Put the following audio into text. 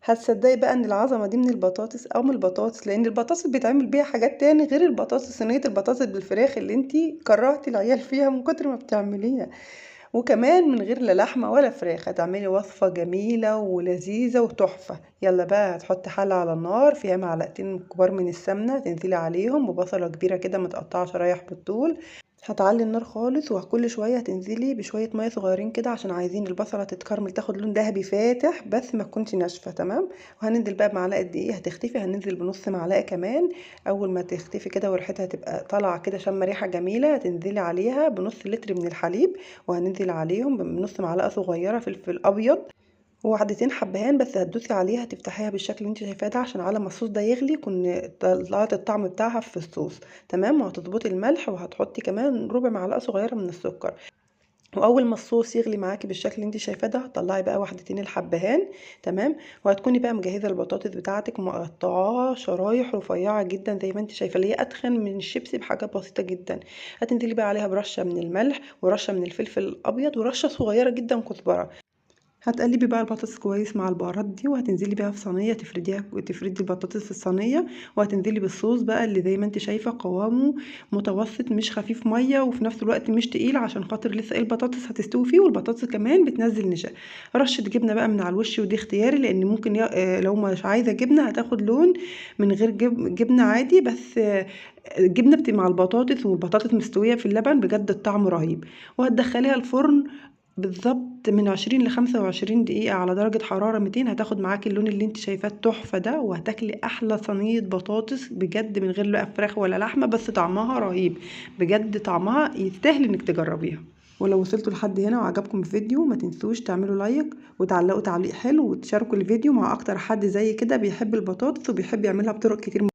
هتصدقي بقى ان العظمه دي من البطاطس او من البطاطس، لان البطاطس بيتعمل بيها حاجات تاني غير البطاطس، صينيه البطاطس بالفراخ اللي انتي كرهتي العيال فيها من كتر ما بتعمليها. وكمان من غير لا لحمه ولا فراخ هتعملي وصفه جميله ولذيذه وتحفه. يلا بقى، هتحطي حله على النار فيها معلقتين كبار من السمنه، تنزلي عليهم ببصله كبيره كده متقطعه شرايح بالطول. هتعلي النار خالص، وكل شويه هتنزلي بشويه ميه صغيرين كده عشان عايزين البصله تتكرمل تاخد لون ذهبي فاتح بس ما تكونش ناشفه. تمام. وهننزل بقى بمعلقه دقيق هتختفي، هننزل بنص معلقه كمان. اول ما تختفي كده وريحتها تبقى طالعه كده شم ريحه جميله، هتنزلي عليها بنص لتر من الحليب، وهننزل عليهم بنص معلقه صغيره فلفل ابيض وواحدتين حبهان بس. هتدوسي عليها تفتحيها بالشكل اللي انت شايفاه ده عشان على ما الصوص ده يغلي كن طلعت الطعم بتاعها في الصوص. تمام. وهتظبطي الملح وهتحطي كمان ربع معلقه صغيره من السكر. واول ما الصوص يغلي معاكي بالشكل اللي انت شايفاه ده هتطلعي بقى واحدتين الحبهان. تمام. وهتكوني بقى مجهزه البطاطس بتاعتك مقطعاها شرايح رفيعه جدا زي ما انت شايفه، اللي هي اتخن من الشيبسي بحاجه بسيطه جدا. هتنزلي بقى عليها برشه من الملح ورشه من الفلفل الابيض ورشه صغيره جدا كزبره. هتقلبي بقى البطاطس كويس مع البهارات دي، وهتنزلي بيها في صينيه تفردي البطاطس في الصينيه، وهتنزلي بالصوص بقى اللي زي ما انت شايفه قوامه متوسط مش خفيف ميه وفي نفس الوقت مش تقيل، عشان خاطر لسه البطاطس هتستوي فيه، والبطاطس كمان بتنزل نشا. رشه جبنه بقى من على الوش، ودي اختياري لان ممكن لو مش عايزه جبنه هتاخد لون من غير جبنه عادي، بس الجبنه بتبقى مع البطاطس والبطاطس مستويه في اللبن بجد الطعم رهيب. وهتدخليها الفرن بالظبط من 20 ل25 دقيقة على درجة حرارة 200، هتاخد معاكي اللون اللي انت شايفاه التحفة ده، وهتاكلي احلى صينية بطاطس بجد من غير لا فراخ ولا لحمة، بس طعمها رهيب بجد، طعمها يستاهل انك تجربيها. ولو وصلتوا لحد هنا وعجبكم الفيديو ما تنسوش تعملوا لايك وتعلقوا تعليق حلو وتشاركوا الفيديو مع اكتر حد زي كده بيحب البطاطس وبيحب يعملها بطرق كتير